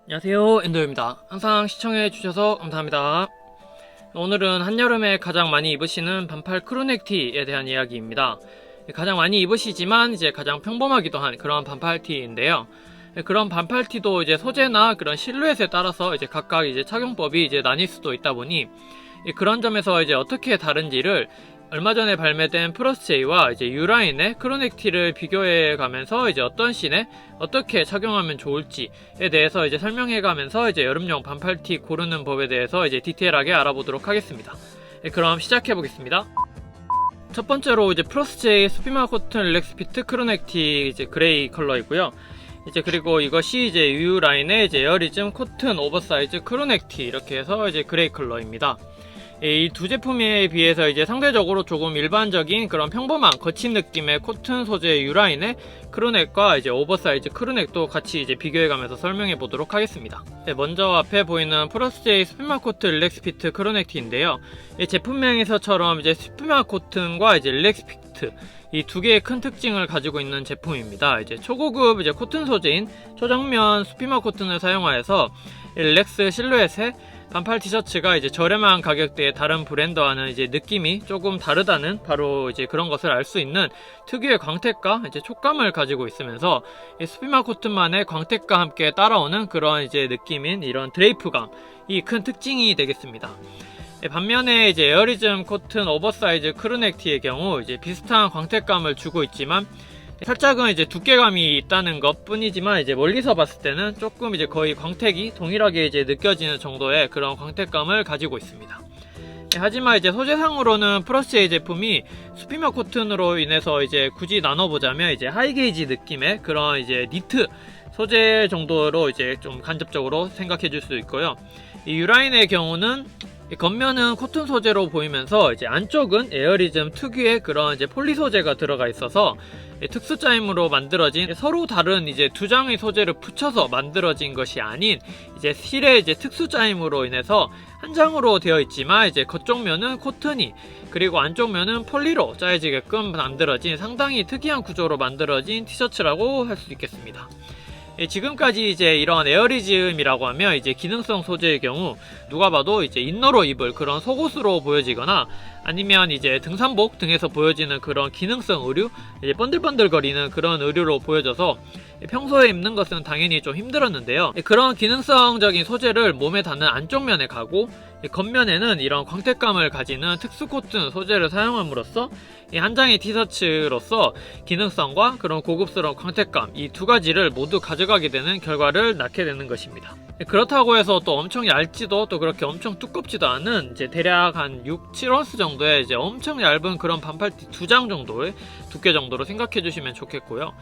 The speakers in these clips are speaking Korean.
안녕하세요, 엔도입니다. 항상 시청해주셔서 감사합니다. 오늘은 한여름에 가장 많이 입으시는 반팔 크루넥 티에 대한 이야기입니다. 가장 많이 입으시지만 이제 가장 평범하기도 한 그런 반팔 티인데요. 그런 반팔 티도 이제 소재나 그런 실루엣에 따라서 이제 각각 이제 착용법이 이제 나뉠 수도 있다 보니 그런 점에서 이제 어떻게 다른지를 얼마 전에 발매된 프러스제이와 이제 유라인의 크루넥 티를 비교해 가면서 이제 어떤 씬에 어떻게 착용하면 좋을지에 대해서 이제 설명해 가면서 이제 여름용 반팔티 고르는 법에 대해서 이제 디테일하게 알아보도록 하겠습니다. 그럼 시작해 보겠습니다. 첫 번째로 이제 프러스제이 수피마 코튼 릴렉스 피트 크루넥 티 이제 그레이 컬러이고요. 이제 그리고 이것이 이제 유라인의 이제 에어리즘 코튼 오버사이즈 크루넥 티 이렇게 해서 이제 그레이 컬러입니다. 이 두 제품에 비해서 이제 상대적으로 조금 일반적인 그런 평범한 거친 느낌의 코튼 소재 유라인의 크루넥과 이제 오버사이즈 크루넥도 같이 이제 비교해가면서 설명해 보도록 하겠습니다. 먼저 앞에 보이는 프러스제이 스피마 코튼 릴렉스 피트 크루넥 티인데요. 이 제품명에서처럼 이제 스피마 코튼과 이제 릴렉스 피트 이 두 개의 큰 특징을 가지고 있는 제품입니다. 이제 초고급 이제 코튼 소재인 초정면 스피마 코튼을 사용하여서 릴렉스 실루엣에 반팔 티셔츠가 이제 저렴한 가격대의 다른 브랜드와는 이제 느낌이 조금 다르다는 바로 이제 그런 것을 알 수 있는 특유의 광택과 이제 촉감을 가지고 있으면서 이 스피마 코튼만의 광택과 함께 따라오는 그런 이제 느낌인 이런 드레이프감 이 큰 특징이 되겠습니다. 반면에 이제 에어리즘 코튼 오버사이즈 크루넥 티의 경우 이제 비슷한 광택감을 주고 있지만 살짝은 이제 두께감이 있다는 것 뿐이지만 이제 멀리서 봤을 때는 조금 이제 거의 광택이 동일하게 이제 느껴지는 정도의 그런 광택감을 가지고 있습니다. 하지만 이제 소재상으로는 프러스제이 제품이 수피마 코튼으로 인해서 이제 굳이 나눠보자면 이제 하이게이지 느낌의 그런 이제 니트 소재 정도로 이제 좀 간접적으로 생각해 줄 수 있고요. 이 유라인의 경우는 겉면은 코튼 소재로 보이면서 이제 안쪽은 에어리즘 특유의 그런 이제 폴리 소재가 들어가 있어서 특수 짜임으로 만들어진 서로 다른 이제 두 장의 소재를 붙여서 만들어진 것이 아닌 이제 실의 이제 특수 짜임으로 인해서 한 장으로 되어 있지만 이제 겉쪽 면은 코튼이 그리고 안쪽 면은 폴리로 짜여지게끔 만들어진 상당히 특이한 구조로 만들어진 티셔츠라고 할 수 있겠습니다. 지금까지 이제 이런 에어리즘이라고 하면 이제 기능성 소재의 경우 누가 봐도 이제 인너로 입을 그런 속옷으로 보여지거나 아니면 이제 등산복 등에서 보여지는 그런 기능성 의류, 이제 번들번들거리는 그런 의류로 보여져서 평소에 입는 것은 당연히 좀 힘들었는데요. 그런 기능성적인 소재를 몸에 닿는 안쪽 면에 가고 겉면에는 이런 광택감을 가지는 특수 코튼 소재를 사용함으로써 한 장의 티셔츠로서 기능성과 그런 고급스러운 광택감 이 두 가지를 모두 가져가게 되는 결과를 낳게 되는 것입니다. 그렇다고 해서 또 엄청 얇지도 또 그렇게 엄청 두껍지도 않은 이제 대략 한 6, 7온스 정도의 이제 엄청 얇은 그런 반팔티 두 장 정도의 두께 정도로 생각해 주시면 좋겠고요.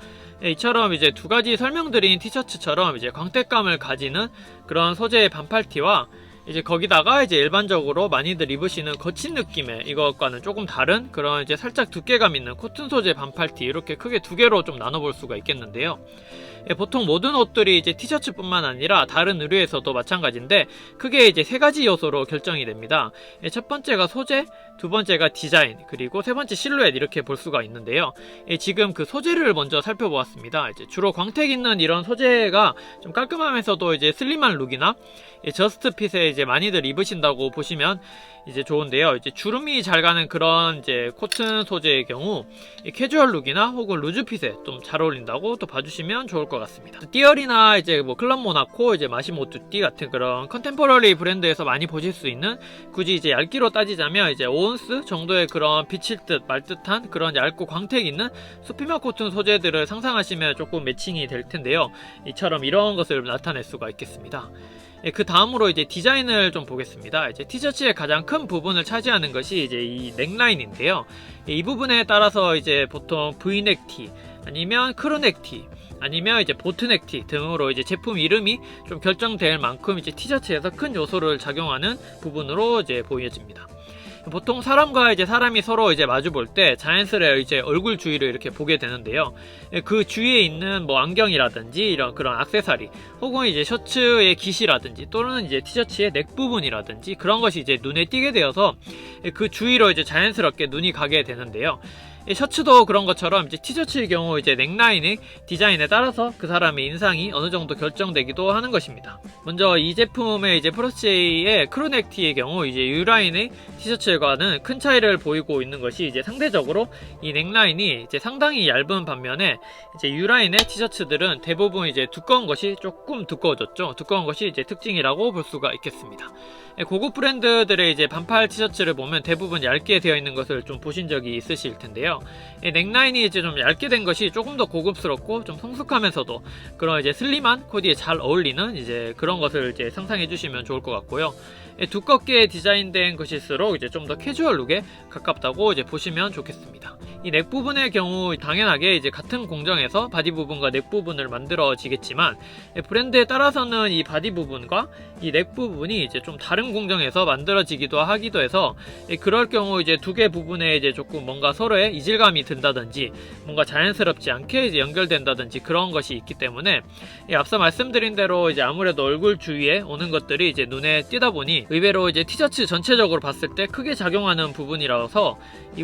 이처럼 이제 두 가지 설명드린 티셔츠처럼 이제 광택감을 가지는 그런 소재의 반팔티와 이제 거기다가 이제 일반적으로 많이들 입으시는 거친 느낌의 이것과는 조금 다른 그런 이제 살짝 두께감 있는 코튼 소재 반팔티 이렇게 크게 두 개로 좀 나눠볼 수가 있겠는데요. 보통 모든 옷들이 이제 티셔츠뿐만 아니라 다른 의류에서도 마찬가지인데 크게 이제 세 가지 요소로 결정이 됩니다. 첫 번째가 소재, 두 번째가 디자인, 그리고 세 번째 실루엣 이렇게 볼 수가 있는데요. 지금 그 소재를 먼저 살펴보았습니다. 이제 주로 광택 있는 이런 소재가 좀 깔끔하면서도 이제 슬림한 룩이나 저스트핏에 이제 많이들 입으신다고 보시면 이제 좋은데요. 이제 주름이 잘 가는 그런 이제 코튼 소재의 경우 캐주얼 룩이나 혹은 루즈핏에 좀 잘 어울린다고 또 봐주시면 좋을 것 같습니다. 띠얼이나 이제 뭐 클럽 모나코, 이제 마시모투띠 같은 그런 컨템포러리 브랜드에서 많이 보실 수 있는 굳이 이제 얇기로 따지자면 이제 5온스 정도의 그런 비칠 듯 말 듯한 그런 얇고 광택 있는 수피마 코튼 소재들을 상상하시면 조금 매칭이 될 텐데요. 이처럼 이런 것을 나타낼 수가 있겠습니다. 그 다음으로 이제 디자인을 좀 보겠습니다. 이제 티셔츠의 가장 큰 부분을 차지하는 것이 이제 이 넥라인인데요. 이 부분에 따라서 이제 보통 V넥 티, 아니면 크루넥 티, 아니면 이제 보트넥 티 등으로 이제 제품 이름이 좀 결정될 만큼 이제 티셔츠에서 큰 요소를 작용하는 부분으로 이제 보여집니다. 보통 사람과 이제 사람이 서로 이제 마주 볼 때 자연스레 이제 얼굴 주위를 이렇게 보게 되는데요. 그 주위에 있는 뭐 안경이라든지 이런 그런 액세서리 혹은 이제 셔츠의 깃이라든지 또는 이제 티셔츠의 넥 부분이라든지 그런 것이 이제 눈에 띄게 되어서 그 주위로 이제 자연스럽게 눈이 가게 되는데요. 이 셔츠도 그런 것처럼 이제 티셔츠의 경우 이제 넥라인의 디자인에 따라서 그 사람의 인상이 어느 정도 결정되기도 하는 것입니다. 먼저 이 제품의 이제 프러시의 크루넥 티의 경우 이제 U라인의 티셔츠와는 큰 차이를 보이고 있는 것이 이제 상대적으로 이 넥라인이 이제 상당히 얇은 반면에 이제 U라인의 티셔츠들은 대부분 이제 두꺼운 것이 조금 두꺼워졌죠. 두꺼운 것이 이제 특징이라고 볼 수가 있겠습니다. 고급 브랜드들의 이제 반팔 티셔츠를 보면 대부분 얇게 되어 있는 것을 좀 보신 적이 있으실 텐데요. 넥라인이 이제 좀 얇게 된 것이 조금 더 고급스럽고 좀 성숙하면서도 그런 이제 슬림한 코디에 잘 어울리는 이제 그런 것을 이제 상상해 주시면 좋을 것 같고요. 두껍게 디자인된 것일수록 이제 좀 더 캐주얼 룩에 가깝다고 이제 보시면 좋겠습니다. 이 넥 부분의 경우 당연하게 이제 같은 공정에서 바디 부분과 넥 부분을 만들어지겠지만 브랜드에 따라서는 이 바디 부분과 이 넥 부분이 이제 좀 다른 공정에서 만들어지기도 하기도 해서 그럴 경우 이제 두 개 부분에 이제 조금 뭔가 서로의 이질감이 든다든지 뭔가 자연스럽지 않게 이제 연결된다든지 그런 것이 있기 때문에 앞서 말씀드린 대로 이제 아무래도 얼굴 주위에 오는 것들이 이제 눈에 띄다 보니 의외로 이제 티셔츠 전체적으로 봤을 때 크게 작용하는 부분이라서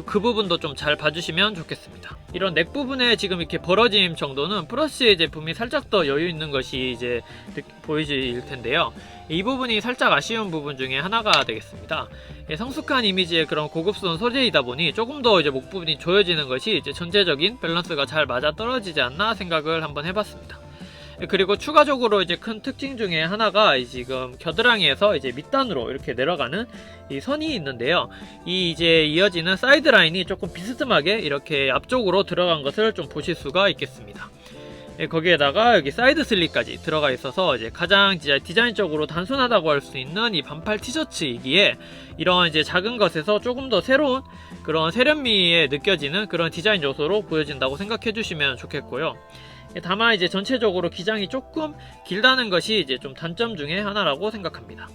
그 부분도 좀 잘 봐주시면 좋겠습니다. 이런 넥 부분에 지금 이렇게 벌어짐 정도는 프러시의 제품이 살짝 더 여유 있는 것이 이제 보이실 텐데요. 이 부분이 살짝 아쉬운 부분 중에 하나가 되겠습니다. 성숙한 이미지의 그런 고급스러운 소재이다 보니 조금 더 이제 목 부분이 조여지는 것이 이제 전체적인 밸런스가 잘 맞아 떨어지지 않나 생각을 한번 해봤습니다. 그리고 추가적으로 이제 큰 특징 중에 하나가 지금 겨드랑이에서 이제 밑단으로 이렇게 내려가는 이 선이 있는데요. 이 이제 이어지는 사이드 라인이 조금 비스듬하게 이렇게 앞쪽으로 들어간 것을 좀 보실 수가 있겠습니다. 거기에다가 여기 사이드 슬립까지 들어가 있어서 이제 가장 디자인적으로 단순하다고 할 수 있는 이 반팔 티셔츠이기에 이런 이제 작은 것에서 조금 더 새로운 그런 세련미에 느껴지는 그런 디자인 요소로 보여진다고 생각해 주시면 좋겠고요. 다만 이제 전체적으로 기장이 조금 길다는 것이 이제 좀 단점 중에 하나라고 생각합니다.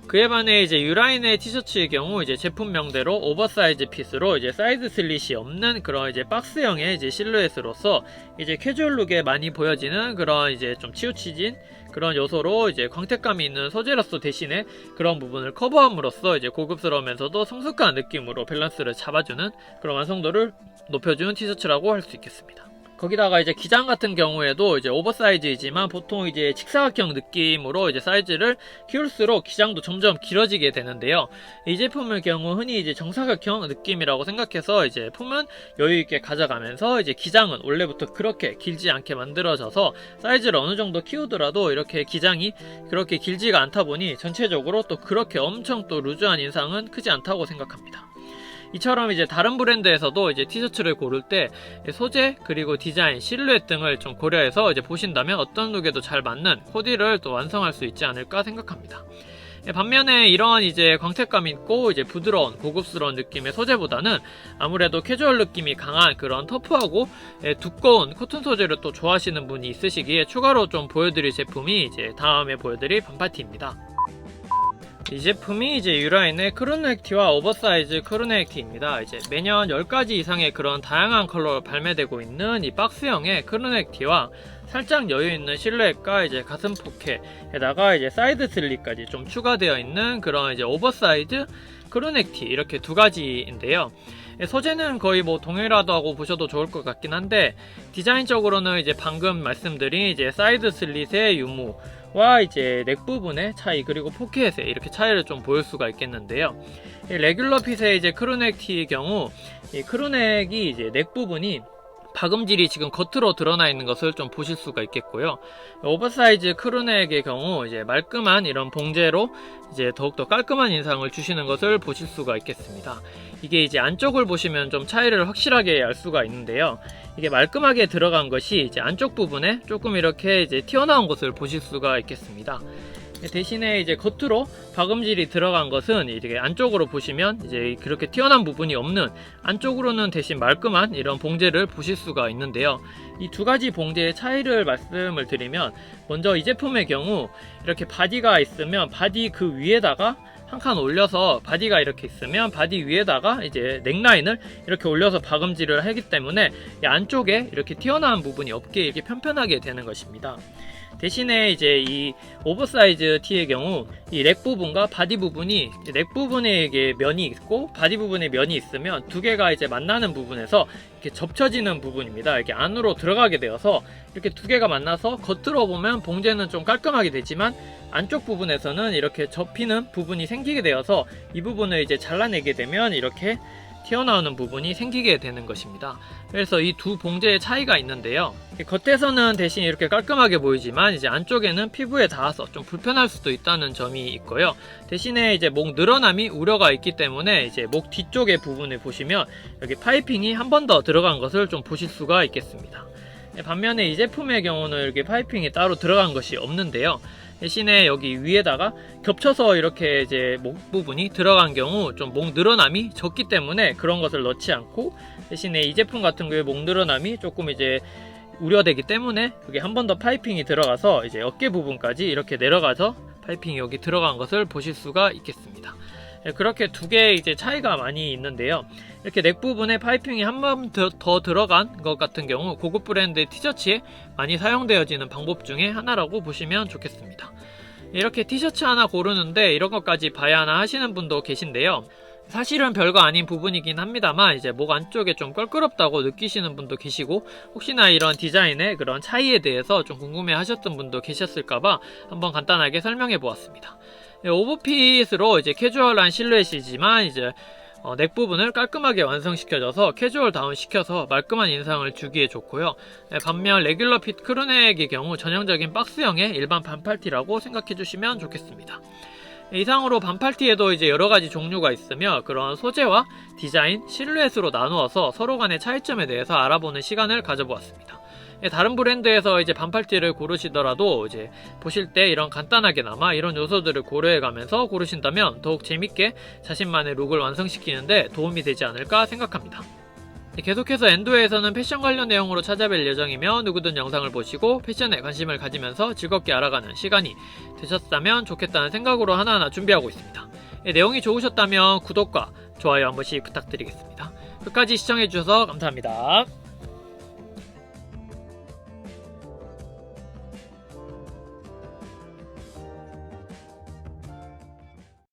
그에 반해 이제 U라인의 티셔츠의 경우 이제 제품명대로 오버사이즈 핏으로 이제 사이드 슬릿이 없는 그런 이제 박스형의 이제 실루엣으로서 이제 캐주얼룩에 많이 보여지는 그런 이제 좀 치우치진 그런 요소로 이제 광택감이 있는 소재로서 대신에 그런 부분을 커버함으로써 이제 고급스러우면서도 성숙한 느낌으로 밸런스를 잡아주는 그런 완성도를 높여준 티셔츠라고 할 수 있겠습니다. 거기다가 이제 기장 같은 경우에도 이제 오버사이즈이지만 보통 이제 직사각형 느낌으로 이제 사이즈를 키울수록 기장도 점점 길어지게 되는데요. 이 제품의 경우 흔히 이제 정사각형 느낌이라고 생각해서 이제 품은 여유 있게 가져가면서 이제 기장은 원래부터 그렇게 길지 않게 만들어져서 사이즈를 어느 정도 키우더라도 이렇게 기장이 그렇게 길지가 않다 보니 전체적으로 또 그렇게 엄청 또 루즈한 인상은 크지 않다고 생각합니다. 이처럼 이제 다른 브랜드에서도 이제 티셔츠를 고를 때 소재 그리고 디자인, 실루엣 등을 좀 고려해서 이제 보신다면 어떤 룩에도 잘 맞는 코디를 또 완성할 수 있지 않을까 생각합니다. 반면에 이런 이제 광택감 있고 이제 부드러운 고급스러운 느낌의 소재보다는 아무래도 캐주얼 느낌이 강한 그런 터프하고 두꺼운 코튼 소재를 또 좋아하시는 분이 있으시기에 추가로 좀 보여드릴 제품이 이제 다음에 보여드릴 반팔티입니다. 이 제품이 이제 U라인의 크루넥 티와 오버사이즈 크루넥 티입니다. 이제 매년 10가지 이상의 그런 다양한 컬러로 발매되고 있는 이 박스형의 크루넥 티와 살짝 여유 있는 실루엣과 이제 가슴 포켓에다가 이제 사이드 슬립까지 좀 추가되어 있는 그런 이제 오버사이즈 크루넥 티 이렇게 두 가지인데요. 소재는 거의 뭐 동일하다고 보셔도 좋을 것 같긴 한데 디자인적으로는 이제 방금 말씀드린 이제 사이드 슬릿의 유무와 이제 넥 부분의 차이 그리고 포켓에 이렇게 차이를 좀 보일 수가 있겠는데요. 레귤러 핏의 이제 크루넥 티의 경우 이 크루넥이 이제 넥 부분이 박음질이 지금 겉으로 드러나 있는 것을 좀 보실 수가 있겠고요. 오버사이즈 크루넥의 경우 이제 말끔한 이런 봉제로 이제 더욱더 깔끔한 인상을 주시는 것을 보실 수가 있겠습니다. 이게 이제 안쪽을 보시면 좀 차이를 확실하게 알 수가 있는데요. 이게 말끔하게 들어간 것이 이제 안쪽 부분에 조금 이렇게 이제 튀어나온 것을 보실 수가 있겠습니다. 대신에 이제 겉으로 박음질이 들어간 것은 이렇게 안쪽으로 보시면 이제 그렇게 튀어나온 부분이 없는 안쪽으로는 대신 말끔한 이런 봉제를 보실 수가 있는데요. 이 두 가지 봉제의 차이를 말씀을 드리면 먼저 이 제품의 경우 이렇게 바디가 있으면 바디 그 위에다가 한 칸 올려서 바디가 이렇게 있으면 바디 위에다가 이제 넥라인을 이렇게 올려서 박음질을 하기 때문에 이 안쪽에 이렇게 튀어나온 부분이 없게 이렇게 편편하게 되는 것입니다. 대신에 이제 이 오버사이즈 티의 경우 이 렉 부분과 바디 부분이 렉 부분에 이게 면이 있고 바디 부분에 면이 있으면 두 개가 이제 만나는 부분에서 이렇게 접쳐지는 부분입니다. 이렇게 안으로 들어가게 되어서 이렇게 두 개가 만나서 겉으로 보면 봉제는 좀 깔끔하게 되지만 안쪽 부분에서는 이렇게 접히는 부분이 생기게 되어서 이 부분을 이제 잘라내게 되면 이렇게 튀어나오는 부분이 생기게 되는 것입니다. 그래서 이 두 봉제의 차이가 있는데요. 겉에서는 대신 이렇게 깔끔하게 보이지만 이제 안쪽에는 피부에 닿아서 좀 불편할 수도 있다는 점이 있고요. 대신에 이제 목 늘어남이 우려가 있기 때문에 이제 목 뒤쪽의 부분을 보시면 여기 파이핑이 한 번 더 들어간 것을 좀 보실 수가 있겠습니다. 반면에 이 제품의 경우는 이렇게 파이핑이 따로 들어간 것이 없는데요. 대신에 여기 위에다가 겹쳐서 이렇게 이제 목 부분이 들어간 경우 좀 목 늘어남이 적기 때문에 그런 것을 넣지 않고, 대신에 이 제품 같은 경우에 목 늘어남이 조금 이제 우려되기 때문에 여기 한 번 더 파이핑이 들어가서 이제 어깨 부분까지 이렇게 내려가서 파이핑이 여기 들어간 것을 보실 수가 있겠습니다. 그렇게 두 개의 이제 차이가 많이 있는데요. 이렇게 넥 부분에 파이핑이 한 번 더 들어간 것 같은 경우 고급 브랜드의 티셔츠에 많이 사용되어지는 방법 중에 하나라고 보시면 좋겠습니다. 이렇게 티셔츠 하나 고르는데 이런 것까지 봐야 하나 하시는 분도 계신데요. 사실은 별거 아닌 부분이긴 합니다만 이제 목 안쪽에 좀 껄끄럽다고 느끼시는 분도 계시고, 혹시나 이런 디자인의 그런 차이에 대해서 좀 궁금해 하셨던 분도 계셨을까봐 한번 간단하게 설명해 보았습니다. 오버핏으로 이제 캐주얼한 실루엣이지만 이제 넥 부분을 깔끔하게 완성시켜줘서 캐주얼 다운 시켜서 말끔한 인상을 주기에 좋고요. 반면 레귤러 핏 크루넥의 경우 전형적인 박스형의 일반 반팔티라고 생각해 주시면 좋겠습니다. 이상으로 반팔티에도 이제 여러가지 종류가 있으며 그런 소재와 디자인, 실루엣으로 나누어서 서로 간의 차이점에 대해서 알아보는 시간을 가져보았습니다. 다른 브랜드에서 이제 반팔티를 고르시더라도 이제 보실 때 이런 간단하게나마 이런 요소들을 고려해 가면서 고르신다면 더욱 재밌게 자신만의 룩을 완성시키는데 도움이 되지 않을까 생각합니다. 계속해서 엔도에서는 패션 관련 내용으로 찾아뵐 예정이며 누구든 영상을 보시고 패션에 관심을 가지면서 즐겁게 알아가는 시간이 되셨다면 좋겠다는 생각으로 하나하나 준비하고 있습니다. 내용이 좋으셨다면 구독과 좋아요 한 번씩 부탁드리겠습니다. 끝까지 시청해주셔서 감사합니다.